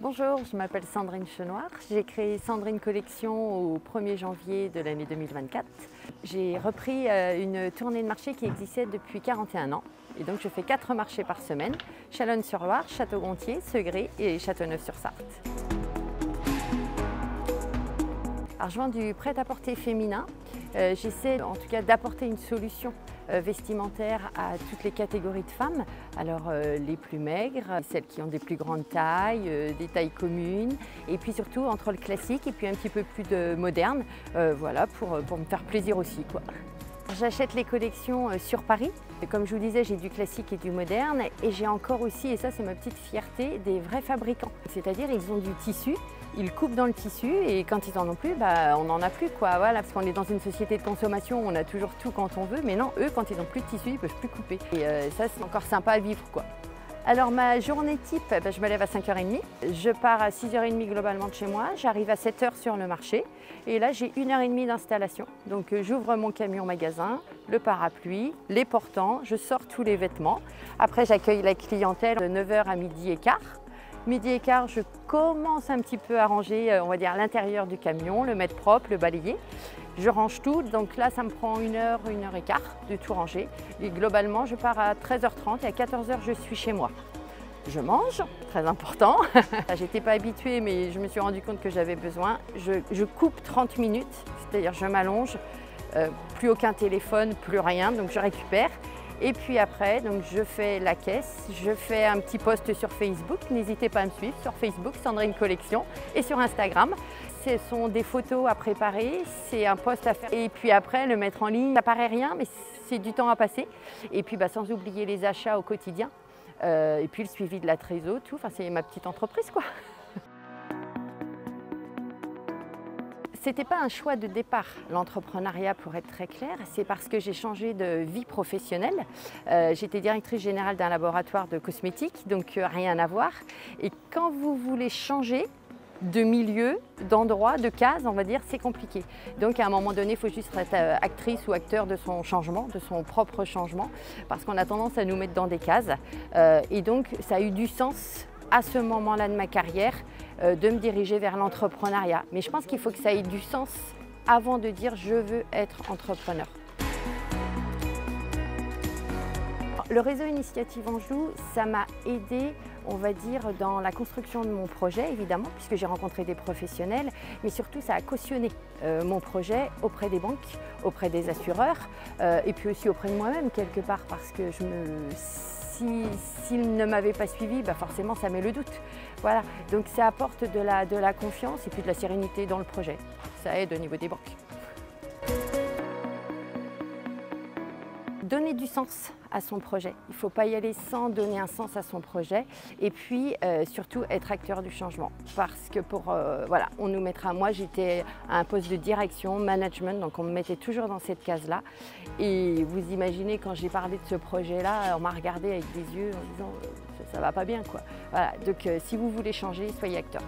Bonjour, je m'appelle Sandrine Chenoir. J'ai créé Sandrine Collection au 1er janvier de l'année 2024. J'ai repris une tournée de marché qui existait depuis 41 ans. Et donc je fais 4 marchés par semaine, Chalonnes-sur-Loire, Château-Gontier, Segré et Châteauneuf-sur-Sarthe. Alors, je vends du prêt-à-porter féminin. J'essaie en tout cas d'apporter une solution vestimentaire à toutes les catégories de femmes. Alors les plus maigres, celles qui ont des plus grandes tailles, des tailles communes, et puis surtout entre le classique et puis un petit peu plus de moderne, voilà, pour me faire plaisir aussi, quoi. J'achète les collections sur Paris. Et comme je vous disais, j'ai du classique et du moderne, et j'ai encore aussi, et ça c'est ma petite fierté, des vrais fabricants. C'est-à-dire ils ont du tissu, ils coupent dans le tissu, et quand ils en ont plus, on n'en a plus, quoi. Voilà, parce qu'on est dans une société de consommation, on a toujours tout quand on veut, mais non, eux, quand ils n'ont plus de tissu, ils ne peuvent plus couper. Et ça, c'est encore sympa à vivre, quoi. Alors ma journée type, je me lève à 5h30, je pars à 6h30 globalement de chez moi, j'arrive à 7h sur le marché et là j'ai 1h30 d'installation. Donc j'ouvre mon camion magasin, le parapluie, les portants, je sors tous les vêtements. Après j'accueille la clientèle de 9h à 12h15. Midi et quart, je commence un petit peu à ranger, on va dire, l'intérieur du camion, le mettre propre, le balayer. Je range tout, donc là ça me prend 1h, 1h15 de tout ranger. Et globalement, je pars à 13h30 et à 14h, je suis chez moi. Je mange, très important. J'étais pas habituée, mais je me suis rendu compte que j'avais besoin. Je coupe 30 minutes, c'est-à-dire je m'allonge, plus aucun téléphone, plus rien, donc je récupère. Et puis après, donc je fais la caisse, je fais un petit post sur Facebook. N'hésitez pas à me suivre sur Facebook, Sandrine Collection, et sur Instagram. Ce sont des photos à préparer, c'est un post à faire. Et puis après, le mettre en ligne, ça paraît rien, mais c'est du temps à passer. Et puis sans oublier les achats au quotidien. Et puis le suivi de la trésor, tout. Enfin, c'est ma petite entreprise, quoi. C'était pas un choix de départ, l'entrepreneuriat, pour être très clair, c'est parce que j'ai changé de vie professionnelle. J'étais directrice générale d'un laboratoire de cosmétiques, donc rien à voir. Et quand vous voulez changer de milieu, d'endroit, de case, on va dire, c'est compliqué. Donc à un moment donné, il faut juste être actrice ou acteur de son changement, de son propre changement, parce qu'on a tendance à nous mettre dans des cases. Et donc ça a eu du sens à ce moment-là de ma carrière de me diriger vers l'entrepreneuriat. Mais je pense qu'il faut que ça ait du sens avant de dire je veux être entrepreneur. Le réseau Initiative Anjou, ça m'a aidé, on va dire, dans la construction de mon projet, évidemment, puisque j'ai rencontré des professionnels, mais surtout ça a cautionné mon projet auprès des banques, auprès des assureurs, et puis aussi auprès de moi-même quelque part, parce que s'ils ne m'avaient pas suivi, forcément ça met le doute. Voilà, donc ça apporte de la confiance et puis de la sérénité dans le projet. Ça aide au niveau des banques. Donner du sens à son projet. Il ne faut pas y aller sans donner un sens à son projet. Et puis surtout être acteur du changement. Parce que voilà, on nous mettra. Moi j'étais à un poste de direction, management, donc on me mettait toujours dans cette case-là. Et vous imaginez, quand j'ai parlé de ce projet-là, on m'a regardé avec des yeux en disant ça va pas bien, quoi. Voilà, donc si vous voulez changer, soyez acteur.